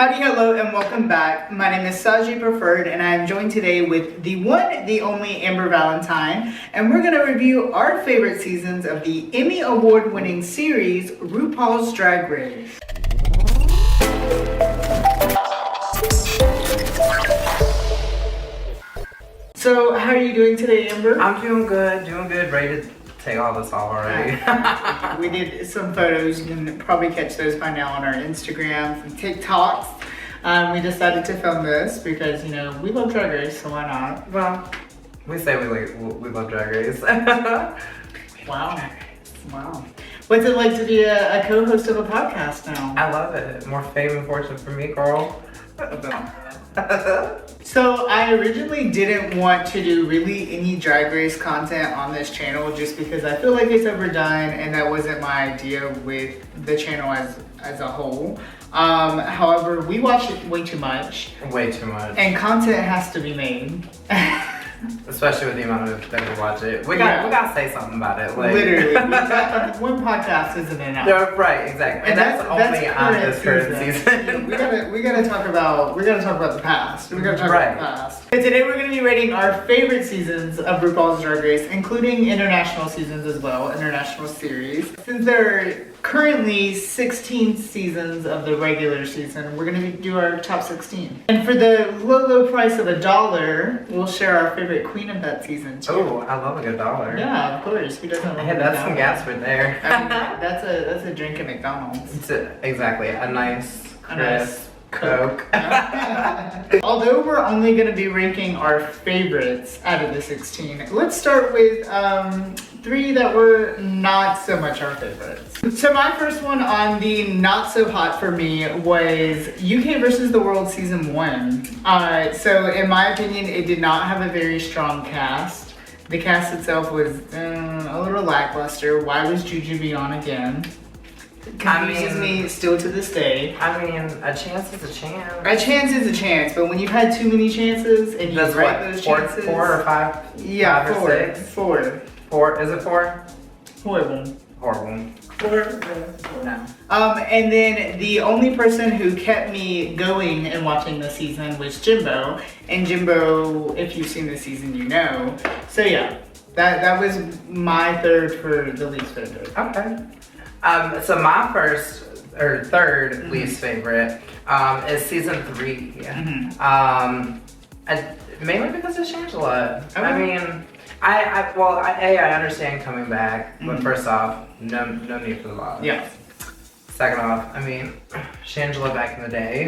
Howdy, hello, and welcome back. My name is Saji Preferred, and I am joined today with the one, the only Amber Valentine, and we're going to review our favorite seasons of the Emmy Award winning series, RuPaul's Drag Race. So, how are you doing today, Amber? I'm doing good, ready to take all this off already. We did some photos. You can probably catch those by now on our Instagram, some TikToks. We decided to film this because, you know, we love Drag Race, so why not? Well, we say we love Drag Race. Wow. Wow. What's it like to be a co-host of a podcast now? I love it. More fame and fortune for me, girl. So I originally didn't want to do really any Drag Race content on this channel just because I feel like it's overdone and that wasn't my idea with the channel as a whole. However, we watch it way too much. Way too much. And content has to be made. Especially with the amount of that we watch it. We gotta say something about it. Like. Literally. One podcast isn't enough. No, right, exactly. And that's only on this current season. we gotta talk about the past. We gotta talk about the past. And today we're gonna be rating our favorite seasons of RuPaul's Drag Race, including international seasons as well, international series. Since there are currently 16 seasons of the regular season, we're gonna do our top 16. And for the low price of $1, we'll share our favorite queen of that season too. Oh, I love a good $1. Yeah, of course. Who doesn't love Hey, that's some gas right there. I mean, that's a drink at McDonald's. Exactly, a nice crisp Coke. Although we're only going to be ranking our favorites out of the 16, let's start with 3 that were not so much our favorites. So my first one on the not so hot for me was UK versus the World Season 1. So in my opinion, it did not have a very strong cast. The cast itself was a little lackluster. Why was Jujubee on again? Confuses me still to this day. I mean, a chance is a chance. A chance is a chance, but when you've had too many chances and you write those chances. 4 or 5? Yeah, 5 or 6? 4. 4? Is it 4? Horrible. 4. No. And then the only person who kept me going and watching the season was Jimbo. And Jimbo, if you've seen the season, you know. So yeah, that was my third for the least favorite. Okay. So my third least favorite is season 3. Mainly because of Shangela. Okay. I mean, I understand coming back, but first off, no need for the love. Yeah. Second off, I mean, Shangela back in the day.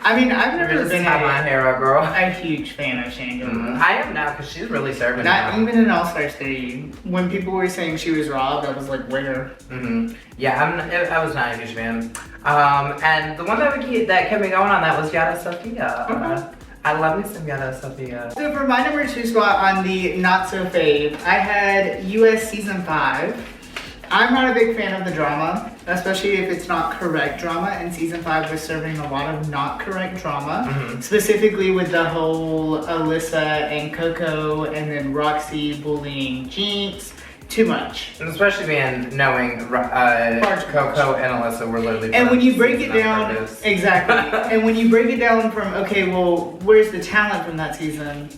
I mean, I've never been my hero, girl. a huge fan of Shangela. I am now because she's really serving Not now. even in All Stars 3. When people were saying she was robbed, I was like, where? Yeah, I was not a huge fan. And the one that kept me going on that was Yada Sofia. Okay. I love me some Yada Sofia. So for my number 2 spot on the not so fave, I had US Season 5. I'm not a big fan of the drama, especially if it's not correct drama, and Season 5 was serving a lot of not correct drama, specifically with the whole Alyssa and Coco and then Roxy bullying Jinx. Too much. And especially knowing Coco and Alyssa were literally. And when you break it down, exactly. And when you break it down from, okay, well, where's the talent from that season?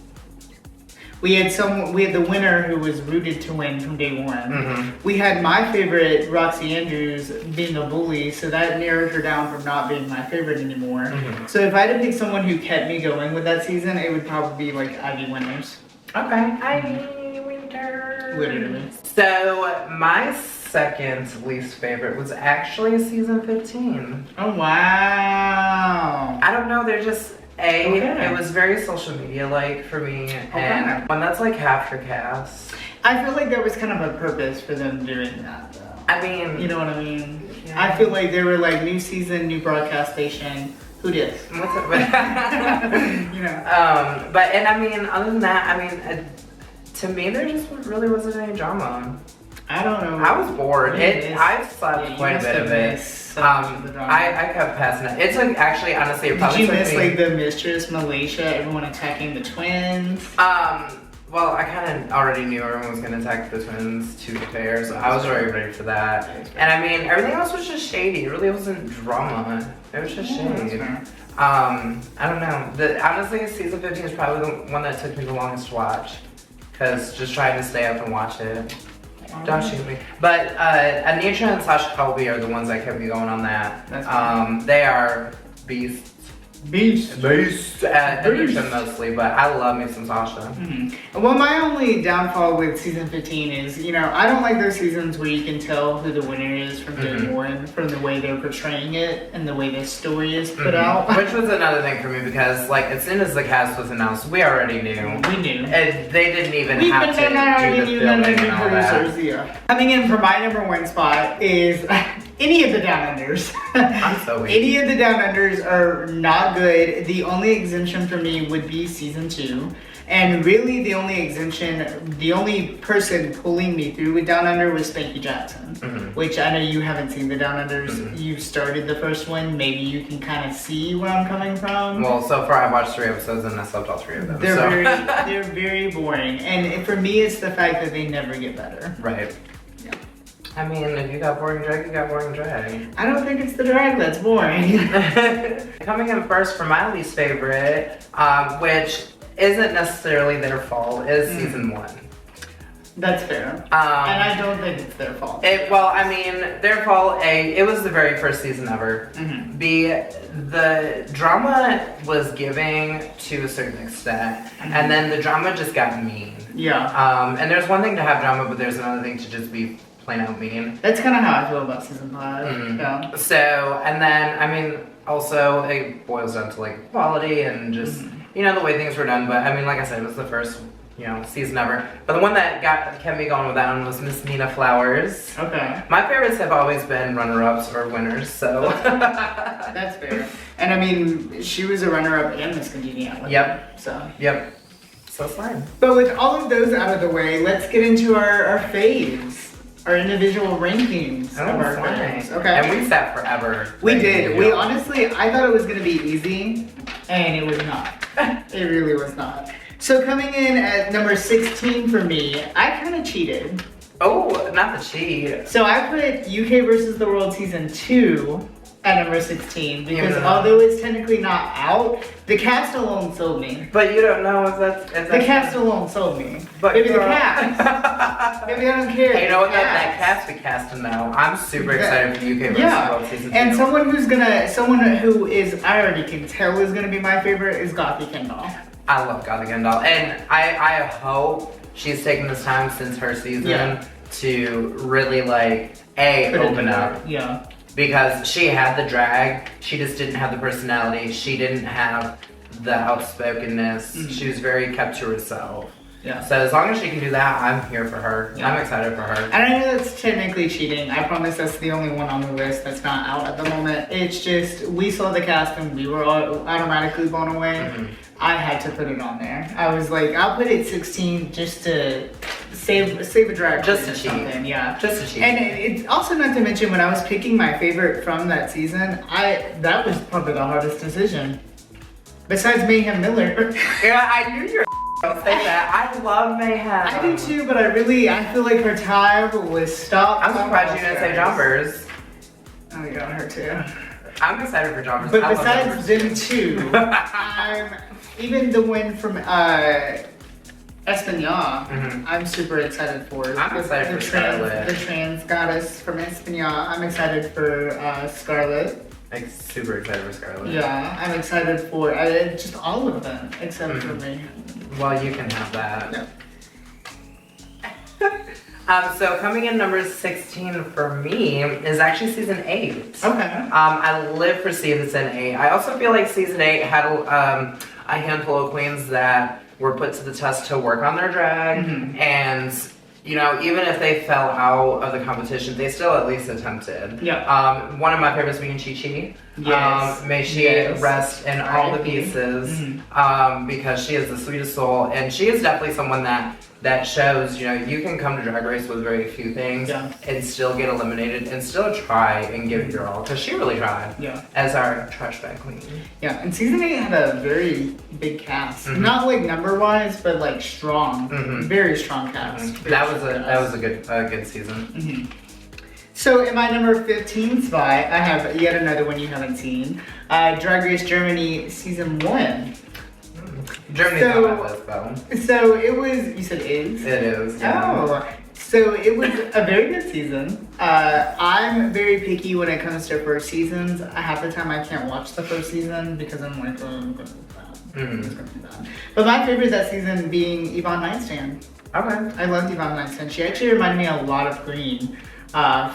We had the winner who was rooted to win from day one. We had my favorite, Roxy Andrews, being a bully, so that narrowed her down from not being my favorite anymore. So if I had to pick someone who kept me going with that season, it would probably be like Ivy Winters. Okay, Ivy Winters. Literally. So my second least favorite was actually season 15. Oh wow. I don't know, they're just it was very social media like for me, and when that's like half your cast. I feel like there was kind of a purpose for them doing that though. I mean, you know what I mean? Yeah. I feel like they were like new season, new broadcast station. Who dis? What's it? You know. But I mean, other than that, I mean, to me there just really wasn't any drama. I don't know. I was bored. I slept quite a bit of it. I kept passing it. It took actually, honestly, it probably Did you miss like the Mistress, Malaysia, everyone attacking the twins? Well, I kind of already knew everyone was going to attack the twins to the fair, so I was already ready for that. And I mean, everything else was just shady. It really wasn't drama. It was just shade. I don't know. Honestly, season 15 is probably the one that took me the longest to watch. Because just trying to stay up and watch it. Don't shoot me. But Anisha and Sasha Colby are the ones that kept me going on that. They are beasts. Anisha mostly, but I love me some Sasha. Well, my only downfall with season 15 is, you know, I don't like those seasons where you can tell who the winner is from day one, from the way they're portraying it and the way the story is put out. Which was another thing for me because, like, as soon as the cast was announced, we already knew. We knew. And they didn't even have to do the filming and all that. Yeah. Coming in for my number one spot is any of the Down Unders. I'm so weak. Any of the Down Unders are not good. The only exemption for me would be season 2. And really the only person pulling me through with Down Under was Spanky Jackson. Which I know you haven't seen the Down Unders. You started the first one. Maybe you can kind of see where I'm coming from. Well, so far I've watched 3 episodes and I slept all 3 of them. They're very boring. And for me, it's the fact that they never get better. Right. I mean, if you got boring drag, you got boring drag. I don't think it's the drag that's boring. Coming in first for my least favorite, which isn't necessarily their fault, is season 1. That's fair. And I don't think it's their fault. Well, I mean, their fault, A, it was the very first season ever. B, the drama was giving to a certain extent, and then the drama just got mean. Yeah. And there's one thing to have drama, but there's another thing to just be plain out mean. That's kind of how I feel about season 5. Yeah. So, and then, I mean, also, it boils down to, like, quality and just, you know, the way things were done. But, I mean, like I said, it was the first, you know, season ever. But the one that kept me going with that one was Miss Nina Flowers. Okay. My favorites have always been runner-ups or winners, so. That's fair. And, I mean, she was a runner-up and Miss Congeniality. Yep. So. Yep. So it's fine. But with all of those out of the way, let's get into our faves. Our individual rankings of our faves. Okay. And we sat forever. We did. We honestly, I thought it was going to be easy, and it was not. It really was not. So coming in at number 16 for me, I kind of cheated. Oh, not the cheat. So I put UK versus the World Season 2 at number 16 because although it's technically not out, the cast alone sold me. But you don't know if that's the cast alone sold me. But maybe the cast. Maybe I don't care. Hey, you know what? That cast we cast now. I'm super excited for UK versus World Season 2. And someone who is, I already can tell is gonna be my favorite is Gothy Kendall. I love Gothy Kendall, and I hope she's taken this time since her season to really like open up. Yeah. Because she had the drag, she just didn't have the personality, she didn't have the outspokenness, she was very kept to herself. Yeah. So as long as she can do that, I'm here for her. Yeah. I'm excited for her. And I know that's technically cheating. I promise that's the only one on the list that's not out at the moment. It's just, we saw the cast and we were all automatically blown away. I had to put it on there. I was like, I'll put it 16 just to save a drag. Just to cheat. Yeah. Just to cheat. And it's also not to mention when I was picking my favorite from that season, that was probably the hardest decision. Besides Mayhem Miller. Yeah, I knew you were gonna say that. I love Mayhem. I do too, but I feel like her time was stopped. I'm surprised you didn't say Jumpers. Oh yeah, her too. I'm excited for Jumpers. But besides them two, even the win from Espana, I'm super excited for. I'm excited for Scarlett. The trans goddess from Espana. I'm excited for Scarlett. I'm super excited for Scarlett. Yeah, I'm excited for just all of them except for me. Well, you can have that. Yeah. So coming in number 16 for me is actually season 8. Okay. I live for season 8. I also feel like season 8 had a handful of queens that were put to the test to work on their drag, and you know, even if they fell out of the competition, they still at least attempted. Yeah. One of my favorites being Chi Chi. Yes. May she Yes. rest in all the pieces, because she is the sweetest soul, and she is definitely someone that shows, you know, you can come to Drag Race with very few things and still get eliminated and still try and give it your all, because she really tried as our trash bag queen. Yeah, and season 8 had a very big cast. Not like number-wise, but like strong. Very strong cast. That was a good season. So in my number 15 spot, I have yet another one you haven't seen. Drag Race Germany Season 1. Germany's not my list, though. So it was, you said is? It is, yeah. Oh, so it was a very good season. I'm very picky when it comes to first seasons. Half the time I can't watch the first season because I'm like, oh, I'm gonna be bad. It's gonna be bad. But my favorite that season being Yvonne Nightstand. Okay. I loved Yvonne Nightstand. She actually reminded me a lot of Green.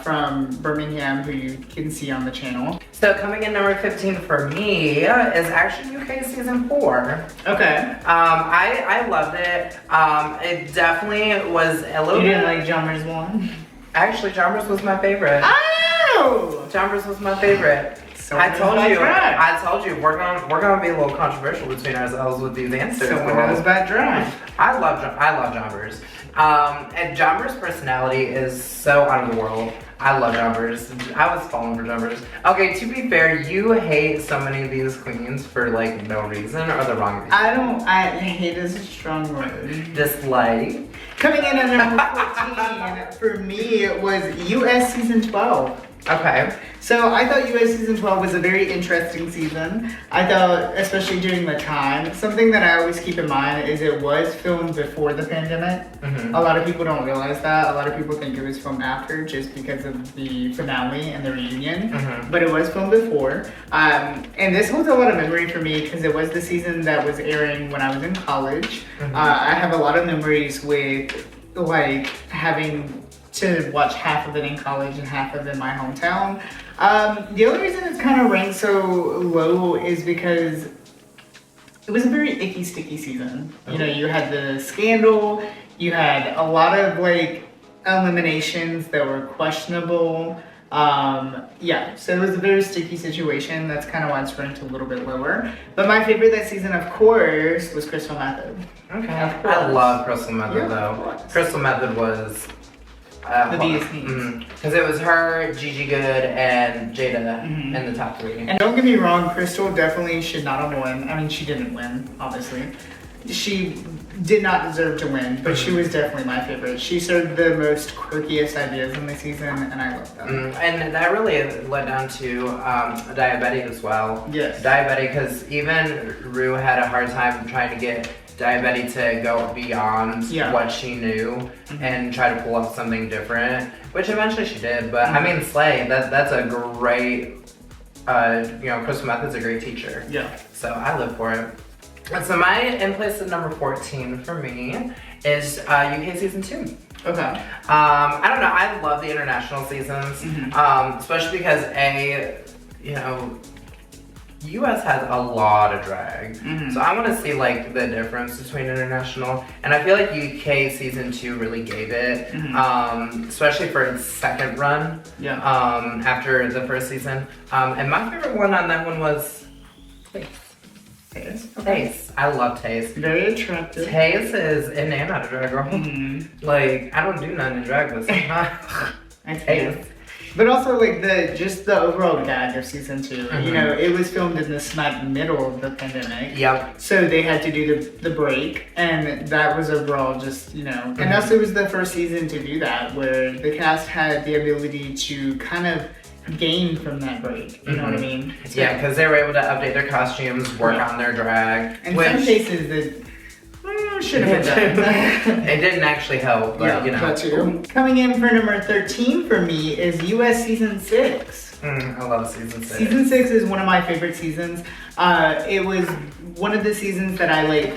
From Birmingham, who you can see on the channel. So coming in number 15 for me is actually UK season 4. Okay. I loved it. It definitely was a little You bit. didn't like Jommers 1? Actually, Jommers was my favorite. Oh! Jommers was my favorite. So I told you, we're gonna be a little controversial between ourselves with these answers. Someone knows about drag. I love Jommers. And Jommers' personality is so out of the world. I love Jommers. I was falling for Jommers. Okay, to be fair, you hate so many of these queens for like no reason or the wrong reason. I hate is a strong word. Dislike. Coming in at number 14, for me, it was US Season 12. Okay. So I thought US Season 12 was a very interesting season. I thought, especially during the time, something that I always keep in mind is it was filmed before the pandemic. A lot of people don't realize that. A lot of people think it was filmed after just because of the finale and the reunion. But it was filmed before. And this holds a lot of memory for me because it was the season that was airing when I was in college. I have a lot of memories with like having to watch half of it in college and half of it in my hometown. The only reason it's kind of ranked so low is because it was a very icky, sticky season. You know, you had the scandal, you had a lot of like eliminations that were questionable. Yeah, so it was a very sticky situation. That's kind of why it's ranked a little bit lower. But my favorite that season, of course, was Crystal Method. Okay. I love Crystal Method though. Crystal Method was the biggest because it was her, Gigi Good, and Jada in the top 3. And don't get me wrong, Crystal definitely should not have won. I mean, she didn't win, obviously. She did not deserve to win, but she was definitely my favorite. She served the most quirkiest ideas in the season, and I loved that. And that really led down to Diabetic as well. Yes. Diabetic, because even Rue had a hard time trying to get Diabetic to go beyond what she knew and try to pull up something different, which eventually she did. But I mean, Slay, that's a great, you know, Crystal Method's a great teacher. Yeah. So I live for it. And so my in place at number 14 for me is UK season 2. Okay. I don't know, I love the international seasons, especially because you know, US has a lot of drag. So I want to see like the difference between international, and I feel like UK season 2 really gave it, especially for its second run. After the first season. And my favorite one on that one was Taste. Taste. I love Taste. Very attractive. Taste is in and out of drag, girl. Like, I don't do nothing in drag, but sometimes I Taste. But also like just the overall gag of season 2. You know, it was filmed in the smack middle of the pandemic. So they had to do the break, and that was overall just, you know, and also it was the first season to do that, where the cast had the ability to kind of gain from that break. You know what I mean? So, yeah, because they were able to update their costumes, work on their drag. In some cases that should have been done. It didn't actually help, but you know. That too. Coming in for number 13 for me is US Season 6. I love Season 6. Season 6 is one of my favorite seasons. It was one of the seasons that I like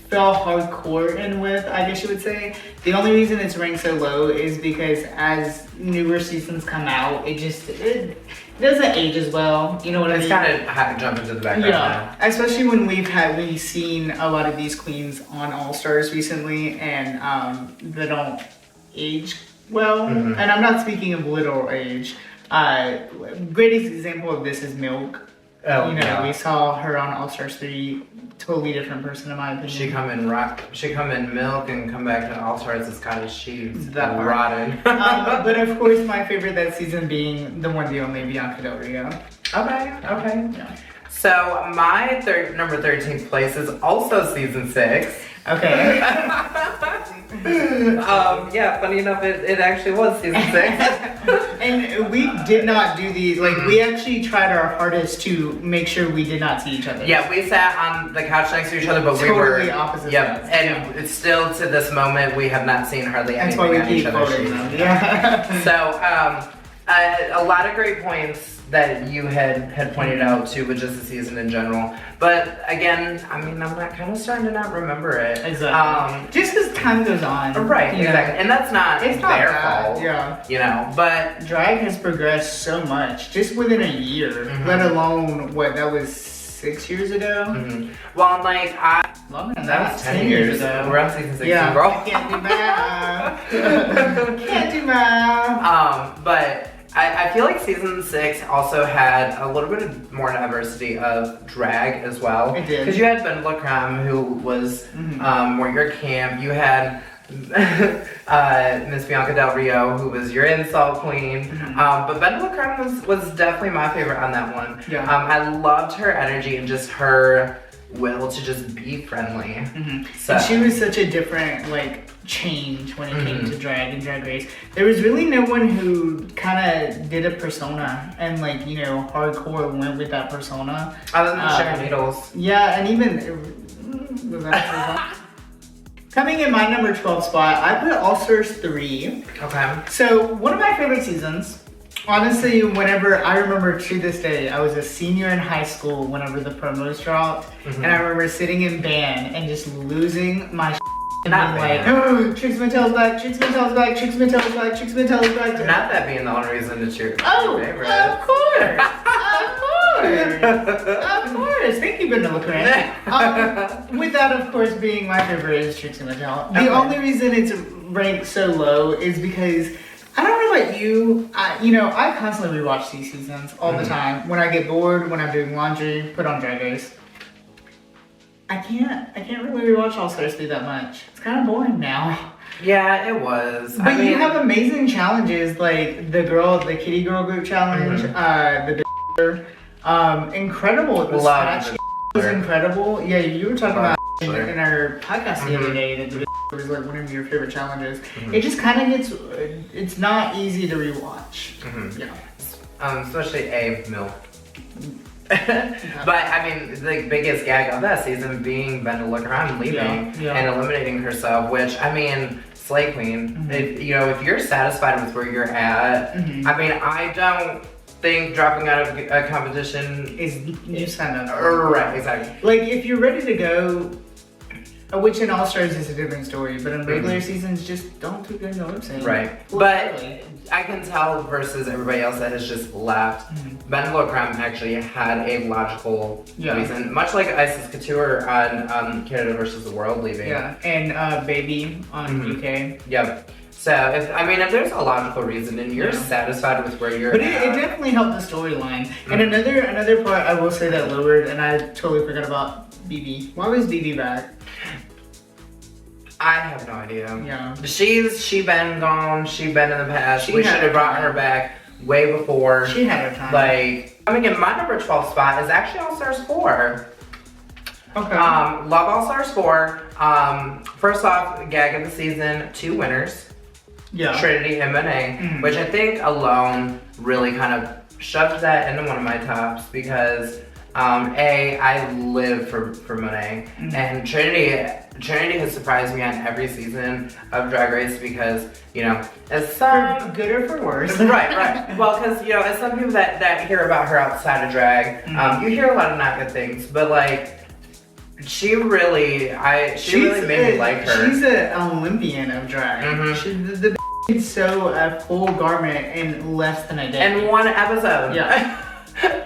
fell hardcore in with, I guess you would say. The only reason it's ranked so low is because as newer seasons come out, it doesn't age as well. You know what I mean? It's kind of jumping to the background now. Especially when we've seen a lot of these queens on All Stars recently, and they don't age well. And I'm not speaking of literal age. Greatest example of this is Milk. Oh, you know, yeah. we saw her on All Stars 3, totally different person in my opinion. She come in milk and come back to All Stars as Scottish cheese. That part. Rotten. But of course, my favorite that season being the one, the only Bianca Del Rio. Okay. Yeah. So my number 13th place is also season 6. Okay. Yeah, funny enough, it actually was season 6. And we did not do these, like, we actually tried our hardest to make sure we did not see each other. Yeah, we sat on the couch next to each other, but we were totally opposite Yep, sides. and it's still to this moment we have not seen hardly That's anything why we on each keep other's quoting sheets. them. Yeah. So, a lot of great points that you had pointed out too with just the season in general. But again, I mean, I'm not kind of starting to not remember it. Exactly. Just as time goes on. Right, you know, exactly. And that's not It's not their bad, fault. yeah. You know, but Drag has progressed so much, just within a year, let alone, what, that was 6 years ago? well, like, Longer than that was 10 years ago. We're on season 16, Yeah, bro. I can't do math. Can't do math. But I feel like season 6 also had a little bit more diversity of drag as well. It did. Because you had Ben Lacram, who was more your camp. You had Miss Bianca Del Rio, who was your insult queen. But Ben Lacram was definitely my favorite on that one. Yeah. I loved her energy and just her will to just be friendly. So And she was such a different, like, change when it came to drag and Drag Race. There was really no one who kind of did a persona and, like, you know, hardcore went with that persona. other than Sharon Needles. Yeah, and even coming in my number 12 spot, I put All Stars 3. Okay. So one of my favorite seasons. Honestly, whenever I remember to this day, I was a senior in high school whenever the promos dropped, and I remember sitting in band and just losing my and Not being like, band. oh, Trix Mattel's back, Trix Mattel's back, Trix Mattel's back, Trix Mattel's back. Not that being the only reason to choose Oh, your favorite. of course, of course. Thank you, Brenda LaCrane. With that, of course, being my favorite is Trixie Mattel. The only reason it's ranked so low is because I don't know about you. I constantly rewatch these seasons all the time. When I get bored, when I'm doing laundry, put on Drag Race. I can't really rewatch All Stars 3 that much. It's kind of boring now. Yeah, it was. But you have amazing challenges like the Kitty Girl Group Challenge, the incredible. The Love scratch was incredible. Yeah, you were talking about in our podcast the other day that the was like one of your favorite challenges. It just kind of it's not easy to rewatch. Yeah. Especially milk. But I mean, the biggest gag of that season being Brenda LaCrane leaving and eliminating herself, which I mean, Slay Queen. If you're satisfied with where you're at, I mean, I don't think dropping out of a competition Is you sign up. right. Exactly. Like if you're ready to go. Which in All Stars is a different story, but in regular seasons, just don't do good no lip sync. Right. But I can tell versus everybody else that has just left, Ben Lacram actually had a logical reason, much like Isis Couture on Canada versus the World leaving. Yeah, and Baby on UK. Yep. So if there's a logical reason and you're satisfied with where you're but at. it definitely helped the storyline. And another part I will say that lowered, and I totally forgot about BB. Why was BB back? I have no idea. Yeah. She been gone. She been in the past. She We should had have brought time. her back way before. She had her time. Like, my number 12 spot is actually All Stars 4. Okay. Love All Stars 4. First off, gag of the season, 2 winners. Yeah. Trinity and Monet, which I think alone really kind of shoved that into one of my tops because I live for Monet, and Trinity has surprised me on every season of Drag Race because, as some... For good or for worse. Right. Well, because, as some people that hear about her outside of drag, you hear a lot of not good things, but, like, she really made me like her. She's an Olympian of drag. The sew a full garment in less than a day. In one episode. Yeah.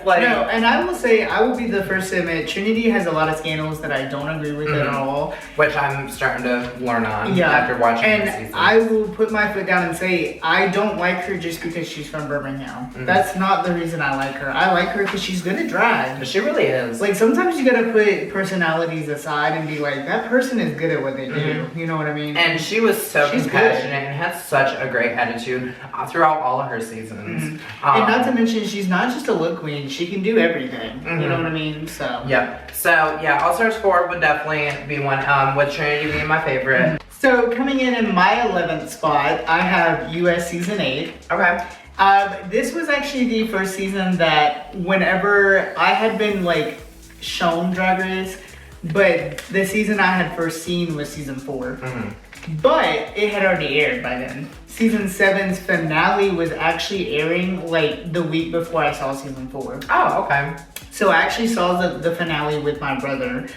Like, no, and I will say, I will be the first to admit, Trinity has a lot of scandals that I don't agree with at all. Which I'm starting to learn on Yeah, after watching and the season. I will put my foot down and say, I don't like her just because she's from Birmingham. That's not the reason I like her. I like her because she's good at drag. She really is. Like, sometimes you gotta put personalities aside and be like, that person is good at what they do. You know what I mean? And she was so She's compassionate good. and had such a great attitude throughout all of her seasons. And not to mention, she's not just a look queen, she can do everything. You know what I mean? So. Yep. So, yeah, All Stars 4 would definitely be one, with Trinity being my favorite. So, coming in my 11th spot, I have US Season 8. Okay. This was actually the first season that whenever I had been, like, shown Drag Race, but the season I had first seen was Season 4. But it had already aired by then. Season 7's finale was actually airing like the week before I saw Season 4. Oh, okay. So I actually saw the finale with my brother.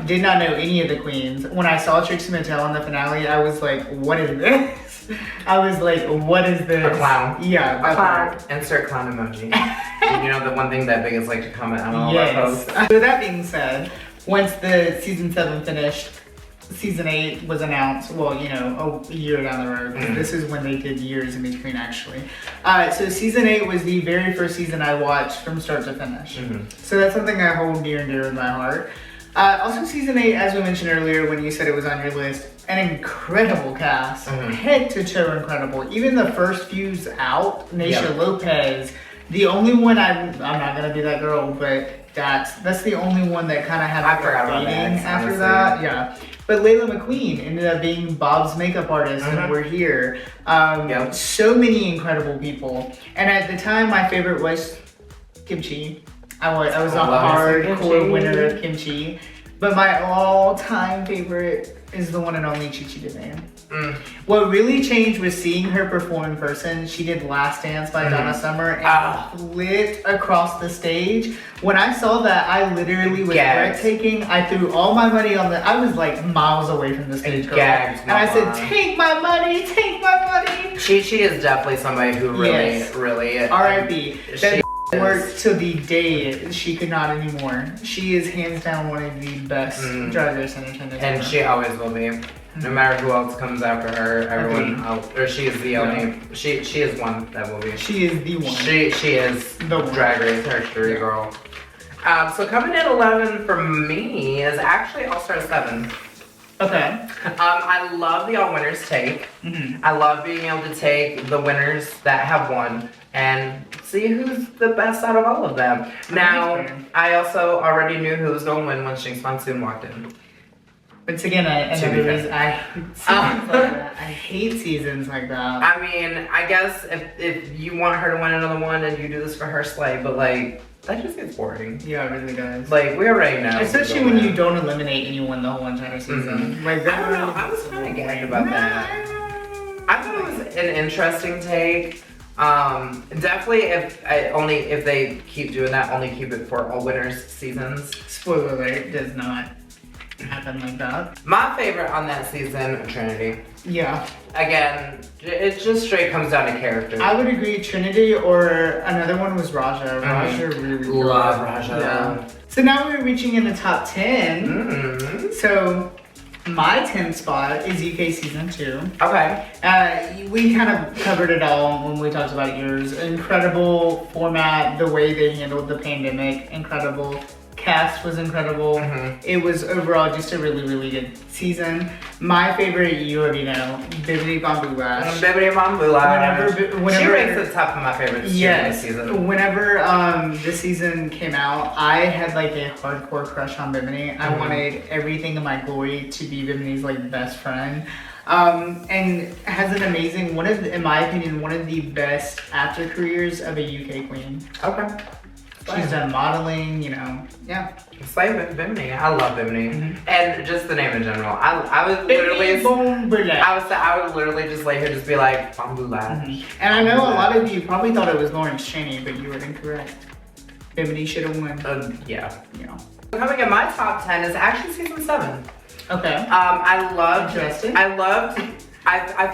Did not know any of the queens. When I saw Trixie Mattel in the finale, I was like, what is this? I was like, what is this? A clown. Yeah, a clown. Insert clown emoji. You know, the one thing that Vegas like to comment on all of our posts. So that being said, once the Season 7 finished, Season 8 was announced, well, you know, a year down the road. This is when they did years in between, actually. So Season 8 was the very first season I watched from start to finish. So that's something I hold near and dear in my heart. Also, Season 8, as we mentioned earlier when you said it was on your list, an incredible cast. Head to toe incredible. Even the first few's out, Naysha Lopez, the only one I'm not going to be that girl, but that's the only one that kind of had I forgot about fading that, after honestly. that. Yeah. But Layla McQueen ended up being Bob's makeup artist, and we're here. So many incredible people. And at the time, my favorite was Kimchi. I was a hardcore winner of Kimchi. But my all-time favorite is the one and only Chi Chi DeVayne. What really changed was seeing her perform in person. She did Last Dance by Donna Summer and flipped across the stage. When I saw that, I literally was breathtaking. I threw all my money on I was like miles away from the stage, girl. And I said, take my money, take my money. Chi is definitely somebody who really R.I.P. That worked till the day she could not anymore. She is hands down one of the best Drag Race entertainers. And she always will be. No matter who else comes after her, everyone else, or she is the only, she is one that will be. She is the one. She is the Drag Race history girl. So coming in 11 for me is actually All Star 7. Okay. I love the all winners take. I love being able to take the winners that have won and see who's the best out of all of them. Now, I also already knew who was going to win when Jinx Monsoon walked in. But again, another reason I hate seasons like that. I hate seasons like that. I mean, I guess if you want her to win another one and you do this for her, slay, but like, that just gets boring. Yeah, it really does. Like, we already know. Especially when you don't eliminate anyone the whole entire season. Like, I don't know, I was kind of gagged about that. I thought it was an interesting take. Definitely if they keep doing that, only keep it for all winners seasons. Spoiler alert, does not happen like that. My favorite on that season, Trinity. Yeah. Again, it just straight comes down to character. I would agree, Trinity, or another one was Raja. Raja really love Raja. Yeah. So now we're reaching in the top 10. So my 10th spot is UK Season 2. Okay. We kind of covered it all when we talked about yours. Incredible format, the way they handled the pandemic, incredible. Cast was incredible. It was overall just a really, really good season. My favorite, you already know, Bibbidi Bomboo Lash. Bibbidi Bomboo Lash. Whenever she ranks at the top of my favorites this season. Whenever the season came out, I had like a hardcore crush on Bimini. I wanted everything in my glory to be Bimini's like best friend. And has an amazing, in my opinion, one of the best after careers of a UK queen. Okay. She's done modeling, you know, yeah. Slay Bimini. I love Bimini. And just the name in general. I would literally just lay here just be like, Bamboo Lash. And I know a lot of you probably thought it was Lawrence Chaney, but you were incorrect. Bimini should have won. Yeah. Coming in my top 10 is actually Season 7. Okay. I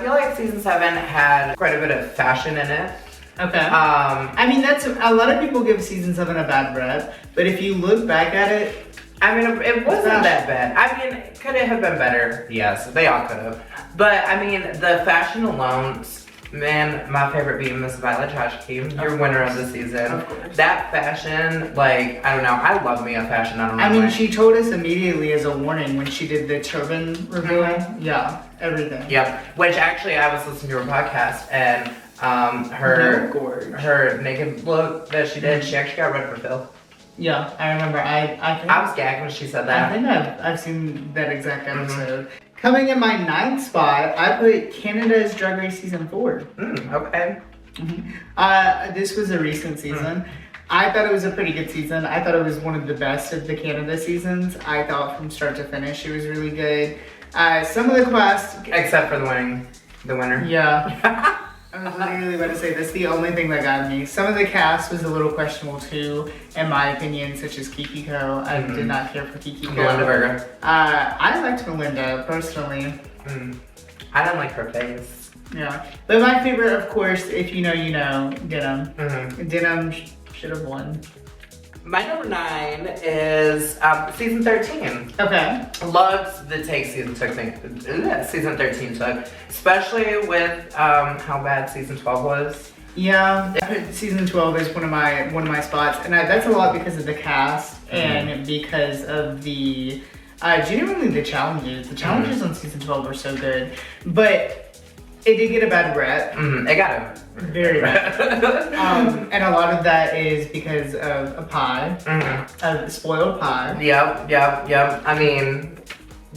feel like Season 7 had quite a bit of fashion in it. Okay. I mean, that's a lot of people give season 7 a bad rep, but if you look back at it, I mean, it wasn't that bad. I mean, could it have been better? Yes, they all could have. But I mean, the fashion alone, man, my favorite being Miss Violet Chachki, your winner of the season. Of course. That fashion, like, I don't know, I love me a fashion, I don't know. I mean, why. she told us immediately as a warning when she did the turban reveal. Yeah, everything. Yep, which actually I was listening to her podcast and her naked look that she did, she actually got red for Phil. Yeah, I remember. I was gagged when she said that. I think I've seen that exact episode. Coming in my 9th spot, I put Canada's Drag Race Season 4. Okay. This was a recent season. I thought it was a pretty good season. I thought it was one of the best of the Canada seasons. I thought from start to finish it was really good. Some of the cast... Except for the winner. Yeah. I was literally about to say that's the only thing that got me. Some of the cast was a little questionable too, in my opinion, such as Kikiko. I did not care for Kikiko. Melinda Berger. I liked Melinda personally. I didn't like her face. Yeah, but my favorite, of course, if you know, you know, Denim. Denim should have won. My number 9 is season 13. Okay. Loved the take season 13 took, especially with how bad season 12 was. Yeah, season 12 is one of my spots, and that's a lot because of the cast and because of the genuinely the challenges. The challenges on season 12 were so good, but it did get a bad rep. It got a very bad. And a lot of that is because of a pie, a spoiled pie. Yep. I mean,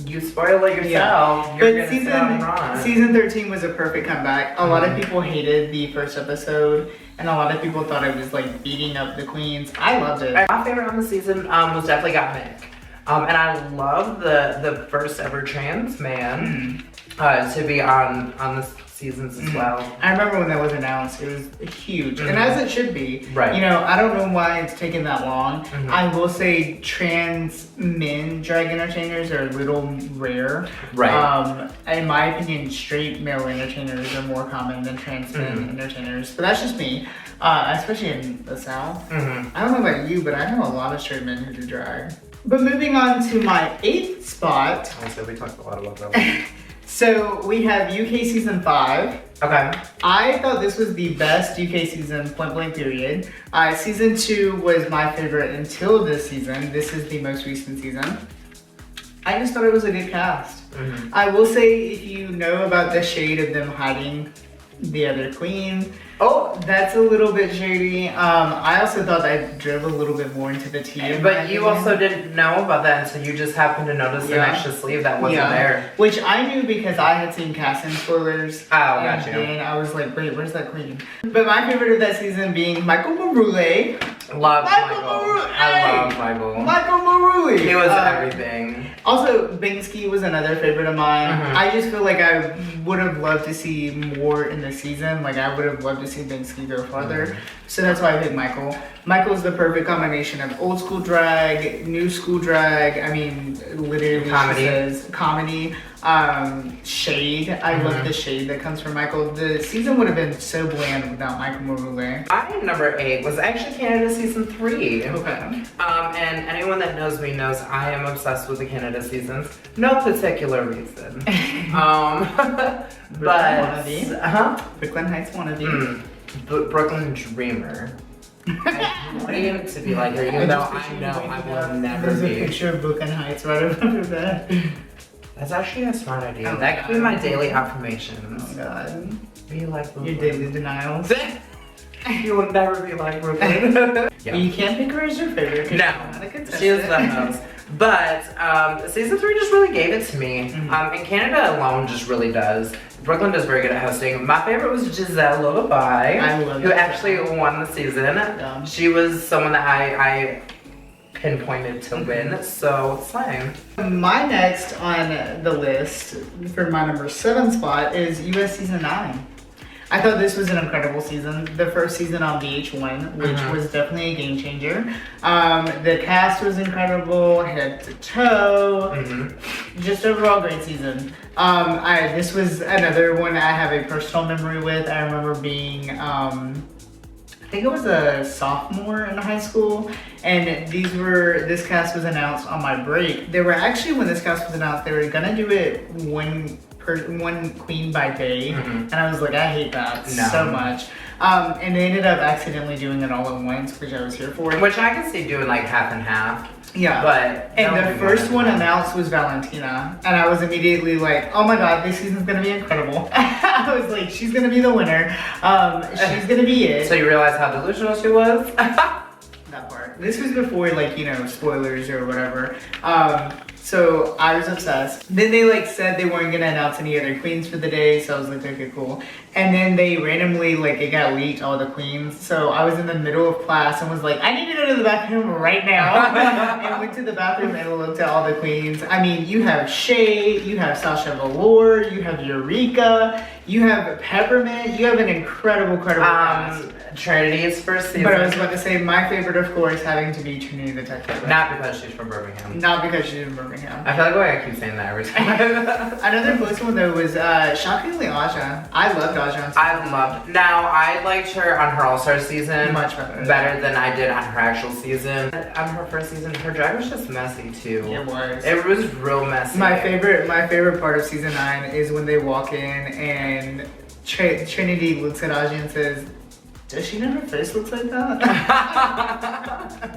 you spoil it yourself. You're But gonna sit out and run. season 13 was a perfect comeback. A lot of people hated the first episode, and a lot of people thought it was like beating up the queens. I loved it. My favorite on the season was definitely Got Mick. And I love the first ever trans man to be on the seasons as well. I remember when that was announced, it was huge, and as it should be. Right. You know, I don't know why it's taken that long. I will say trans men drag entertainers are a little rare. Right. In my opinion, straight male entertainers are more common than trans men entertainers, but that's just me. Especially in the South. I don't know about you, but I know a lot of straight men who do drag. But moving on to my 8th spot. Also, we talked a lot about that one. So we have UK season 5. Okay. I thought this was the best UK season, point blank period. Season 2 was my favorite until this season. This is the most recent season. I just thought it was a good cast. I will say, if you know about the shade of them hiding the other queen, that's a little bit shady. I also thought I drove a little bit more into the tea. But you also didn't know about that until you just happened to notice an extra sleeve that wasn't there. Which I knew because I had seen casting spoilers. Oh, gotcha. And I was like, wait, where's that queen? But my favorite of that season being Michael Marule. Love Michael. Marule. I love Michael. Michael Marule. He was everything. Also, Bingsky was another favorite of mine. I just feel like I would have loved to see more in the season. Like, I would have loved to see Bingsky go farther. So that's why I picked Michael. Michael's the perfect combination of old school drag, new school drag. I mean, literally comedy, shade. I love the shade that comes from Michael. The season would have been so bland without Michael Marule. My number 8 was actually Canada season 3. Okay. And anyone that knows me knows I am obsessed with the Canada seasons. No particular reason. But Brooklyn Heights wannabe. Brooklyn Dreamer. I dream to be like her, even though I know I will never There's be. a picture of Brooklyn Heights right over there. That's actually a smart idea. That could be my daily affirmations. Oh god. Be like Brooklyn. Your daily denials. You will never be like Brooklyn. You can't pick her as your favorite. No, she is the host. But season 3 just really gave it to me. And Canada alone just really does. Brooklyn does very good at hosting. My favorite was Giselle Lullaby, who actually won the season. Yeah. She was someone that I pinpointed to win, so same. My next on the list for my number 7 spot is US season 9. I thought this was an incredible season. The first season on VH1, which was definitely a game changer. The cast was incredible, head to toe. Just overall great season. This was another one I have a personal memory with. I remember being think it was a sophomore in high school, and this cast was announced on my break. They were actually, when this cast was announced, they were gonna do it one queen by day, and I was like, I hate that so much. And they ended up accidentally doing it all at once, which I was here for. Which I can see doing like half and half. Yeah. And the first one announced was Valentina, and I was immediately like, oh my god, this season's gonna be incredible. I was like, she's gonna be the winner. She's gonna be it. So you realize how delusional she was? That part. This was before, like, you know, spoilers or whatever. So I was obsessed. Then they like said they weren't gonna announce any other queens for the day, so I was like, okay, cool. And then they randomly, like, it got leaked, all the queens. So I was in the middle of class and was like, I need to go to the bathroom right now. And went to the bathroom and looked at all the queens. I mean, you have Shay, you have Sasha Velour, you have Eureka, you have Peppermint, you have an incredible cast. Trinity's first season. But I was about to say, my favorite, of course, having to be Trinity the Tech Fighter. Not because she's from Birmingham. Not because she's from Birmingham. I feel like I keep saying that every time. Another close one though was shockingly Aja. I loved Aja. Now I liked her on her All-Star season Much better than I did on her actual season. On her first season, her drag was just messy too. It was. It was real messy. My favorite part of season 9 is when they walk in and Trinity looks at Aja and says, does she know her face looks like that?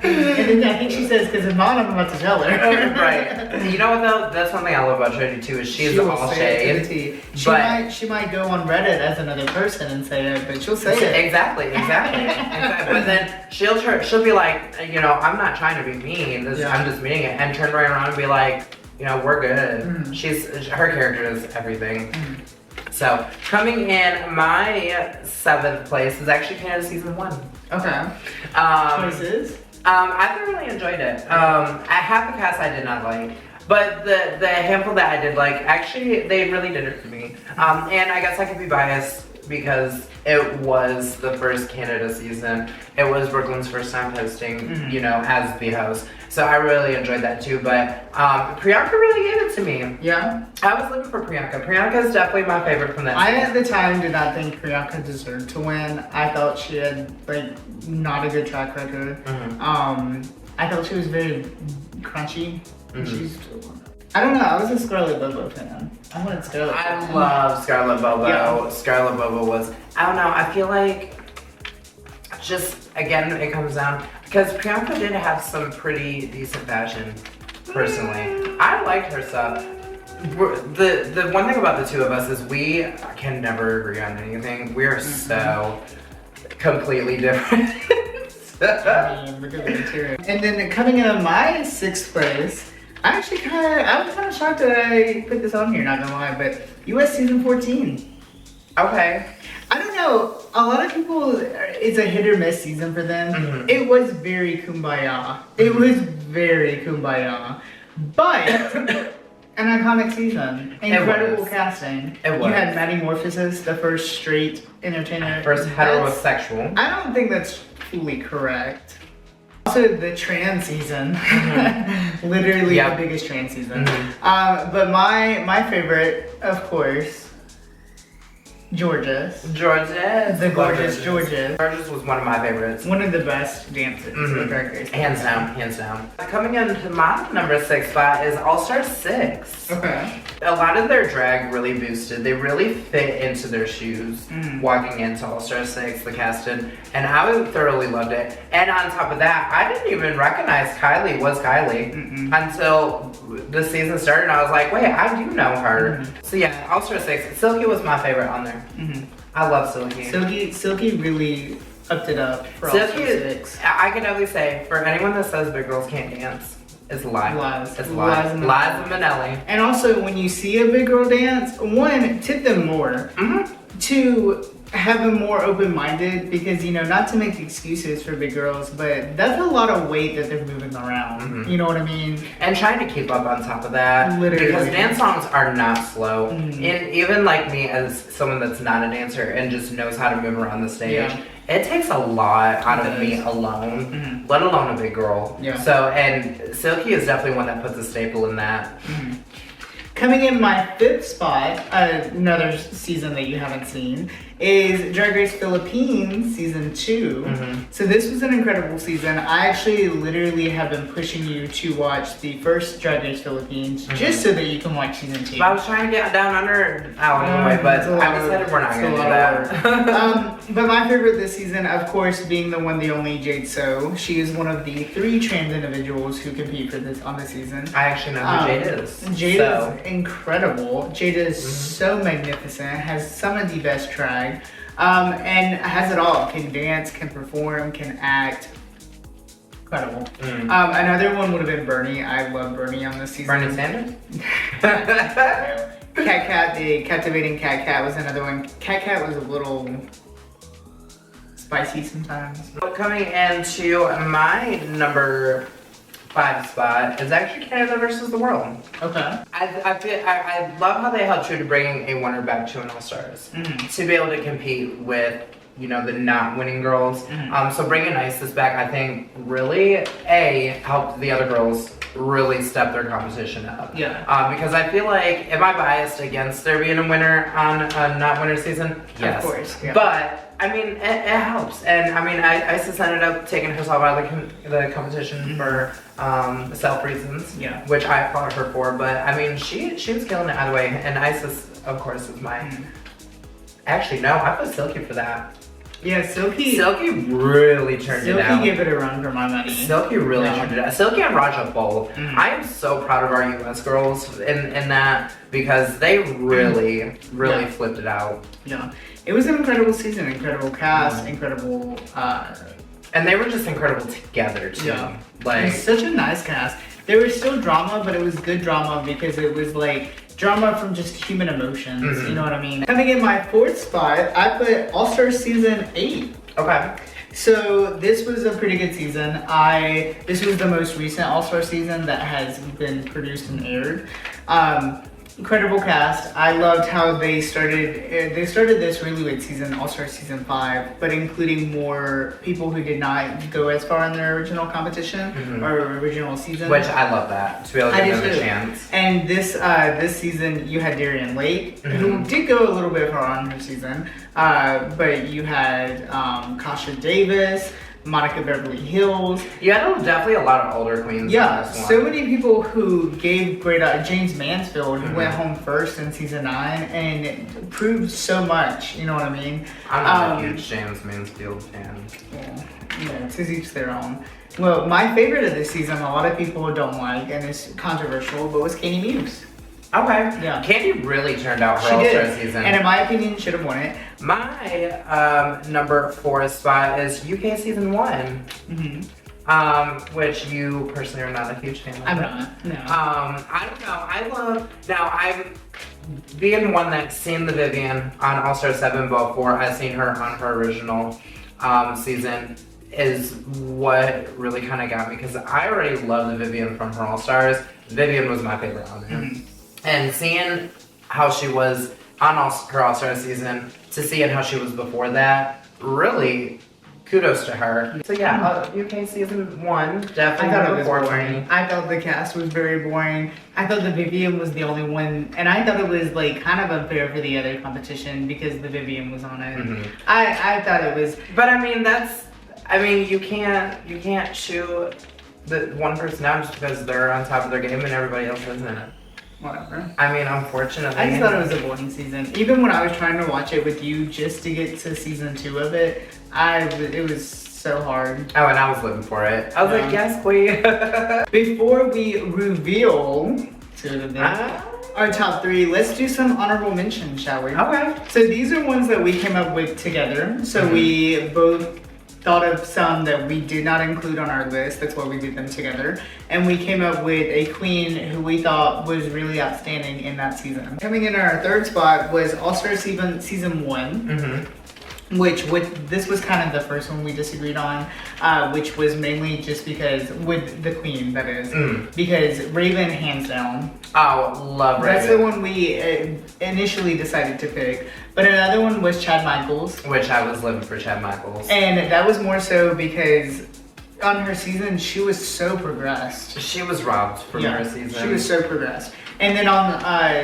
And then I think she says, because if not, I'm about to tell her. Right. You know what though? That's one thing I love about Trinity too, is she's all shade. She might go on Reddit as another person and say it, but she'll say it. Exactly. But then she'll be like, you know, I'm not trying to be mean. I'm just meaning it, and turn right around and be like, you know, we're good. Her character is everything. So, coming in my 7th place is actually Canada season 1. Okay. Choices? I really enjoyed it. Half the cast I did not like, but the handful that I did like, actually, they really did it for me. And I guess I could be biased because it was the first Canada season. It was Brooklyn's first time hosting, you know, as the host. So I really enjoyed that too, but Priyanka really gave it to me. Yeah? I was looking for Priyanka. Priyanka is definitely my favorite from that I, season. at the time, did not think Priyanka deserved to win. I felt she had, like, not a good track record. I felt she was very crunchy. She's I don't know, I was a Scarlet Bobo fan. I wanted Scarlet. I love Scarlet Bobo. Yeah. Scarlet Bobo was, I don't know, I feel like, just, again, it comes down, because Priyanka did have some pretty decent fashion, personally. I liked her stuff. The one thing about the two of us is we can never agree on anything. We are so completely different. I mean, look at the material. And then coming in on my 6th place, I was kind of shocked that I put this on here, not gonna lie, but US season 14. Okay. I don't know, a lot of people, it's a hit or miss season for them. It was very kumbaya. It was very kumbaya. But, an iconic season. Incredible casting. It was. You had Maddie Morphosis, the first straight entertainer. First heterosexual. I don't think that's fully correct. Also, the trans season, literally the biggest trans season. But my favorite, of course, Georges. The gorgeous Georges. Georges was one of my favorites. One of the best dancers in Drag Race. Hands down. Coming into my number 6 spot is All-Star 6. Okay. A lot of their drag really boosted. They really fit into their shoes walking into All-Star 6, the cast did. And I thoroughly loved it. And on top of that, I didn't even recognize Kylie was Kylie until the season started. And I was like, wait, I do know her. So yeah, All-Star 6. Silky was my favorite on there. I love Silky. Silky really upped it up for All-Star 6. I can only say, for anyone that says big girls can't dance, it's lies. It's lies. Lies and Manelli. And also, when you see a big girl dance, one, tip them more. Two, have them more open-minded, because, you know, not to make excuses for big girls, but that's a lot of weight that they're moving around. You know what I mean? And trying to keep up on top of that. Literally. Because dance songs are not slow. And even like me, as someone that's not a dancer and just knows how to move around the stage, it takes a lot out of me alone, let alone a big girl. So, and Silky is definitely one that puts a staple in that. Coming in my 5th spot, another season that you haven't seen, is Drag Race Philippines Season 2. So this was an incredible season. I actually literally have been pushing you to watch the first Drag Race Philippines just so that you can watch Season 2. I was trying to get down under Alan way, but I decided we're not going to do that. But my favorite this season, of course, being the one, the only Jade So. She is one of the 3 trans individuals who compete for this on the season. I actually know who Jade is. Jade is incredible. Jade is so magnificent, has some of the best drag, and has it all. Can dance, can perform, can act. Incredible. Another one would have been Bernie. I love Bernie on this season. Bernie Sanders? Cat, the captivating Cat was another one. Cat was a little spicy sometimes. Coming into my number 5 spot is actually Canada versus the world. Okay. I love how they held true to bringing a winner back to an All-Stars. To be able to compete with, you know, the not winning girls. So bringing Isis back, I think, really, helped the other girls really step their competition up. Yeah. Because I feel like, am I biased against there being a winner on a not winner season? Yes. Of course. Yeah. But I mean, it helps, and I mean, Isis ended up taking herself out of the competition for self reasons, which I applaud her for. But I mean, she was killing it either way, and Isis, of course, is mine. Actually, no, I put Silky for that. Yeah, Silky really turned it out. Silky gave it a run for my money. Silky really turned it out. Silky and Raja both. I am so proud of our US girls in that, because they really flipped it out. Yeah. It was an incredible season, incredible cast, incredible and they were just incredible together too. Yeah. Like, it was such a nice cast. There was still drama, but it was good drama because it was like drama from just human emotions, you know what I mean? Coming in my 4th spot, I put All-Star Season 8. Okay. So this was a pretty good season. This was the most recent All-Star season that has been produced and aired. Incredible cast. I loved how they started this really with All-Star Season 5, but including more people who did not go as far in their original competition or original season. Which I love that, to be able to give them a chance. And this season you had Darian Lake, who did go a little bit far on her season, but you had Kasha Davis, Monica Beverly Hills. You had definitely a lot of older queens. Yeah, on this one. so many people who gave great. James Mansfield, who went home first in season 9 and proved so much. You know what I mean? I'm not a huge James Mansfield fan. Yeah, to each their own. Well, my favorite of this season, a lot of people don't like, and it's controversial, but was Katie Muse. Okay. Yeah. Candy really turned out her All-Star season. And in my opinion, should have won it. My number 4 spot is UK Season 1. Which you personally are not a huge fan of. I'm not, no. I don't know, I'm being one that's seen the Vivian on All-Star 7 before, I've seen her on her original season, is what really kind of got me, because I already love the Vivian from her All-Stars. Vivian was my favorite on there. And seeing how she was on her All-Star season to seeing how she was before that, really kudos to her. So yeah, UK Season 1, definitely. I thought it was boring. I thought the cast was very boring. I thought the Vivian was the only one, and I thought it was like kind of unfair for the other competition because the Vivian was on it. I thought it was. But I mean, you can't shoot the one person out just because they're on top of their game and everybody else isn't. Whatever. I mean, unfortunately. I just thought it was a boring season. Even when I was trying to watch it with you just to get to season 2 of it, it was so hard. Oh, and I was living for it. I was like, yes, please. Before we reveal our top 3, let's do some honorable mentions, shall we? Okay. So these are ones that we came up with together. So we both thought of some that we did not include on our list. That's why we did them together. And we came up with a queen who we thought was really outstanding in that season. Coming in our 3rd spot was All-Star Season 1. This was kind of the first one we disagreed on, which was mainly just because, with the queen, that is, because Raven, hands down. Oh, love Raven. That's the one we initially decided to pick. But another one was Chad Michaels. Which I was living for Chad Michaels. And that was more so because on her season, she was so progressed. She was robbed from her season. She was so progressed. And then on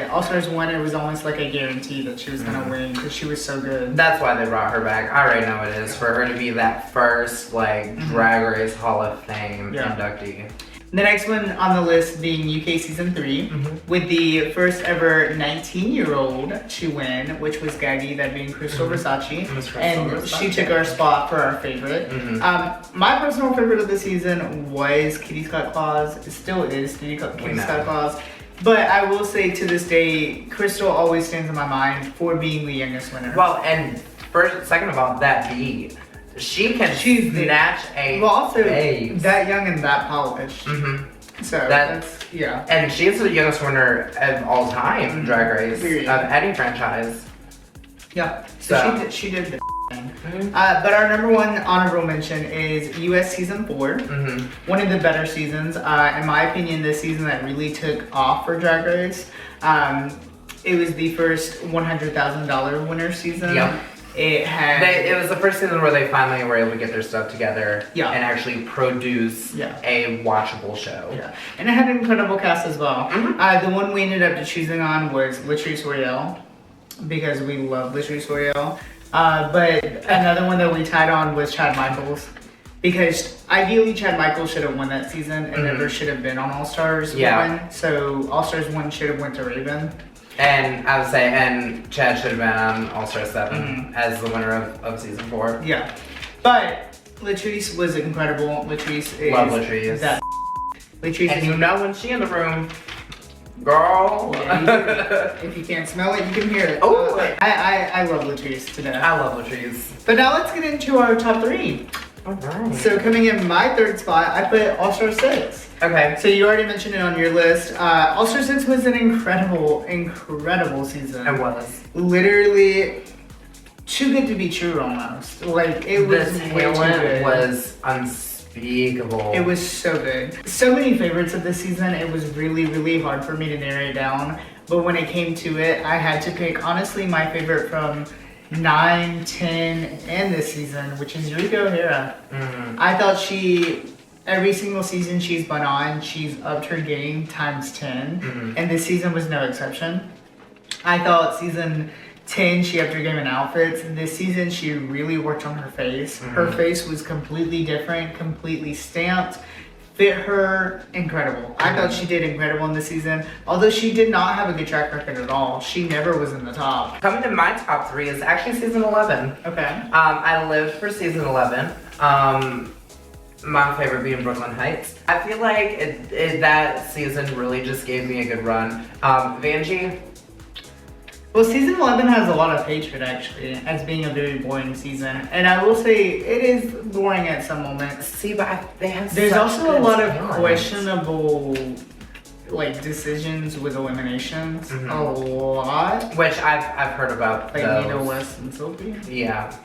All-Stars 1, it was almost like a guarantee that she was going to win because she was so good. That's why they brought her back. I already know it is. For her to be that first, like, Drag Race Hall of Fame inductee. The next one on the list being UK Season 3, with the first ever 19-year-old to win, which was Gaggy, that being Crystal Versace. And she took our spot for our favorite. My personal favorite of the season was Kitty Scott Claus. It still is Kitty Scott Claus. But I will say to this day, Crystal always stands in my mind for being the youngest winner. Well, and second of all, that beat. She's snatch a face. That young and that polished. So that's And she's the youngest winner of all time Drag Race of any franchise. Yeah. So she did the thing. But our number one honorable mention is US Season 4. One of the better seasons. In my opinion, this season that really took off for Drag Race. It was the first $100,000 winner season. Yep. It was the first season where they finally were able to get their stuff together and actually produce a watchable show. And it had an incredible cast as well. The one we ended up choosing on was Latrice Royale, because we love Latrice Royale. But another one that we tied on was Chad Michaels, because ideally Chad Michaels should have won that season and never should have been on All Stars 1. So All Stars 1 should have went to Raven. And I would say, and Chad should have been on All-Star 7 as the winner of Season 4. Yeah. But Latrice was incredible. Latrice is... Love Latrice. Latrice and you know when she in the room, girl. If you can't smell it, you can hear it. Oh, I love Latrice today. I love Latrice. But now let's get into our top 3. Alright. So coming in my third spot, I put All-Star 6. Okay. So you already mentioned it on your list. All-Star 6 was an incredible season. It was. Literally too good to be true almost. Like, it was the way too talent good. was unspeakable. It was so good. So many favorites of this season, it was really, really hard for me to narrow it down. But when it came to it, I had to pick, honestly, my favorite from 9, 10, and this season, which is Eureka O'Hara. I thought every single season she's been on, she's upped her game times 10, and this season was no exception. I thought season 10, she upped her game in outfits. This season, she really worked on her face. Her face was completely different, completely stamped, fit her, incredible. I thought she did incredible in this season, although she did not have a good track record at all. She never was in the top. Coming to my top 3 is actually Season 11. Okay. I lived for Season 11. My favorite being Brooklyn Heights. I feel like that season really just gave me a good run. Vanjie. Well, Season 11 has a lot of hatred, actually, as being a very boring season. And I will say, it is boring at some moments. See, but there's also a lot of questionable, like, decisions with eliminations. A lot. Which I've heard about. Like Nina, West, and Sophie. Yeah.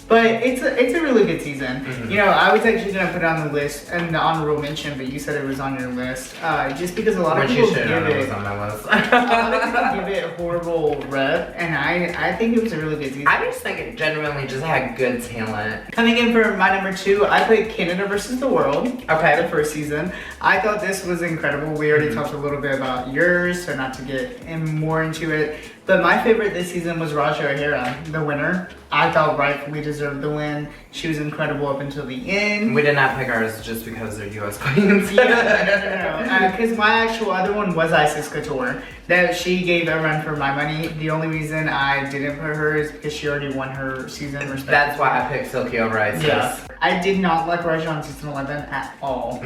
But it's a really good season. You know, I was actually gonna put it on the list and the honorable mention, but you said it was on your list. Just because a lot of people give it was on my list. a lot of people give it horrible rep, and I think it was a really good season. I just think it genuinely just had good talent. Coming in for my number 2, I played Canada versus the World. Okay. The first season. I thought this was incredible. We already talked a little bit about yours, so not to get more into it. But my favorite this season was Raja O'Hara, the winner. I thought rightfully deserved the win. She was incredible up until the end. We did not pick ours just because they're US queens. No. Because my actual other one was Isis Couture. That she gave a run for my money. The only reason I didn't put her is because she already won her season. That's why I picked Silky over Isis. Yeah. I did not like Raja on season 11 at all.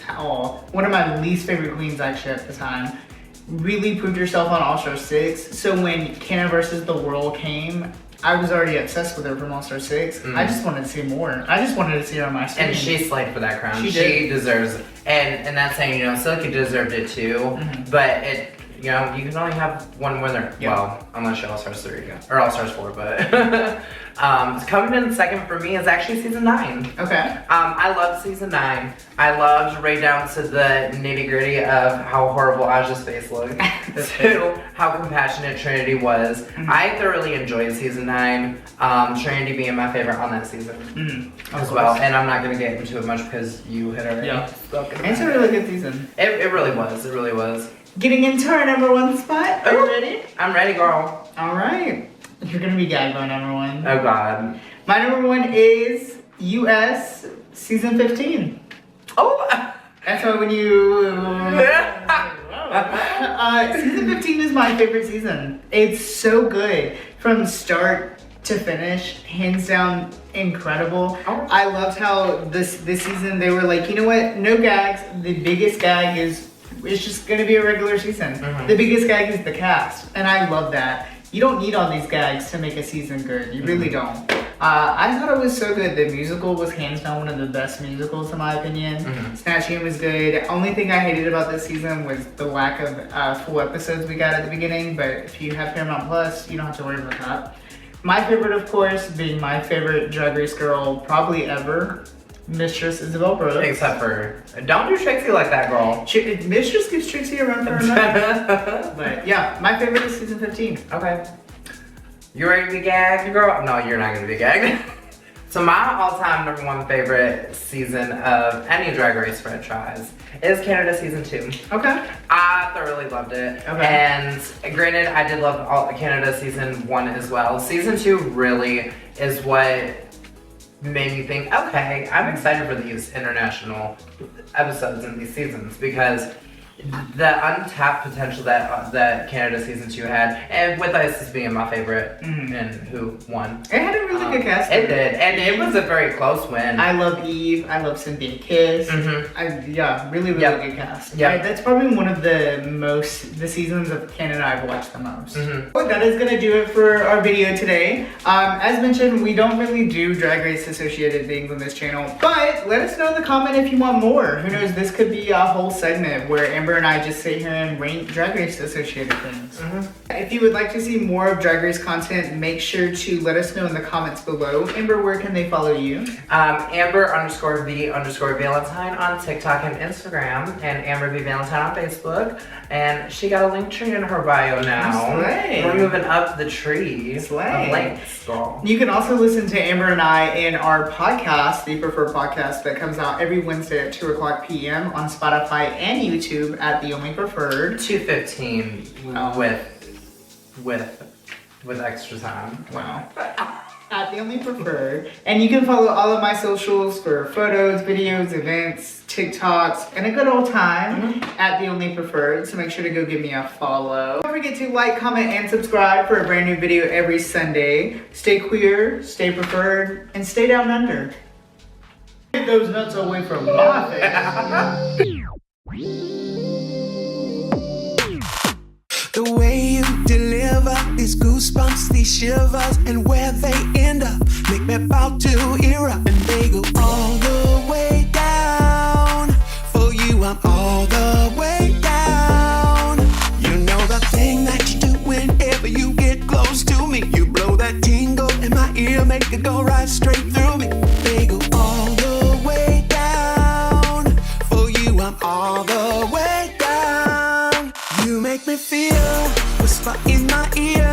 At all. One of my least favorite queens actually at the time. Really proved herself on All-Star 6. So when Canada versus the World came, I was already obsessed with her from All-Star 6. I just wanted to see more. I just wanted to see her on my screen. And she slayed for that crown. She deserves it. And that's saying, you know, Silky deserved it too. But it, you know, you can only have one winner. Yeah. Well, unless you're All-Stars 3 or All-Stars 4, but Coming in second for me is actually season 9. Okay. I loved season 9. I loved right down to the nitty gritty of how horrible Aja's face looked, to how compassionate Trinity was. I thoroughly enjoyed season 9. Trinity being my favorite on that season as well. And I'm not gonna get into it much because you had already. Yeah. It's a really good season. It really was. It really was. Getting into our number 1 spot. Are you ready? I'm ready, girl. All right. You're gonna be gagged by number 1. Oh God. My number 1 is US season 15. Oh. That's why when you. Season 15 is my favorite season. It's so good from start to finish, hands down incredible. I loved how this season they were like, you know what? No gags. The biggest gag is it's just gonna be a regular season. The biggest gag is the cast, and I love that. You don't need all these gags to make a season good. You really don't. I thought it was so good. The musical was hands down one of the best musicals in my opinion. Snatching was good. Only thing I hated about this season was the lack of full episodes we got at the beginning, but if you have Paramount Plus, you don't have to worry about that. My favorite, of course, being my favorite Drag Race girl probably ever, Mistress Isabel Brooks. Except for, don't do Trixie like that, girl. Mistress gives Trixie a run for her money. But yeah, my favorite is season 15. Okay. You ready to be gagged, girl? No, you're not gonna be gagged. So my all-time number 1 favorite season of any Drag Race franchise is Canada season 2. Okay. I thoroughly loved it. Okay. And granted, I did love Canada season 1 as well. Season 2 really is what made me think, okay, I'm excited for these international episodes in these seasons because the untapped potential that Canada season 2 had, and with Isis being my favorite, and who won. It had a really good cast. It did, and it was a very close win. I love Eve. I love Cynthia Kiss. Really good cast. Yeah, that's probably one of the seasons of Canada I've watched the most. Well, that is gonna do it for our video today. As mentioned, we don't really do Drag Race associated things on this channel, but let us know in the comment if you want more. Who knows? This could be a whole segment where Amber and I just sit here and rank Drag Race associated things. If you would like to see more of Drag Race content, make sure to let us know in the comments below. Amber, where can they follow you? Amber_V_Valentine on TikTok and Instagram, and Amber V Valentine on Facebook. And she got a link tree in her bio now. Slay. We're moving up the tree of links, girl. You can also listen to Amber and I in our podcast, the Preferred Podcast, that comes out every Wednesday at 2:00 p.m. on Spotify and YouTube at The Only Preferred. 2:15 with extra time. Wow. At The Only Preferred. And you can follow all of my socials for photos, videos, events, TikToks, and a good old time at The Only Preferred. So make sure to go give me a follow. Don't forget to like, comment, and subscribe for a brand new video every Sunday. Stay queer, stay preferred, and stay down under. Get those nuts away from my face. The way you deliver these goosebumps, these shivers, and where they end up make me about to erupt. And they go all the way down. For you, I'm all the way down. You know the thing that you do whenever you get close to me. You blow that tingle in my ear, make it go right straight through me. They go all the way down. For you, I'm all the way down. You make me feel whisper in my ear.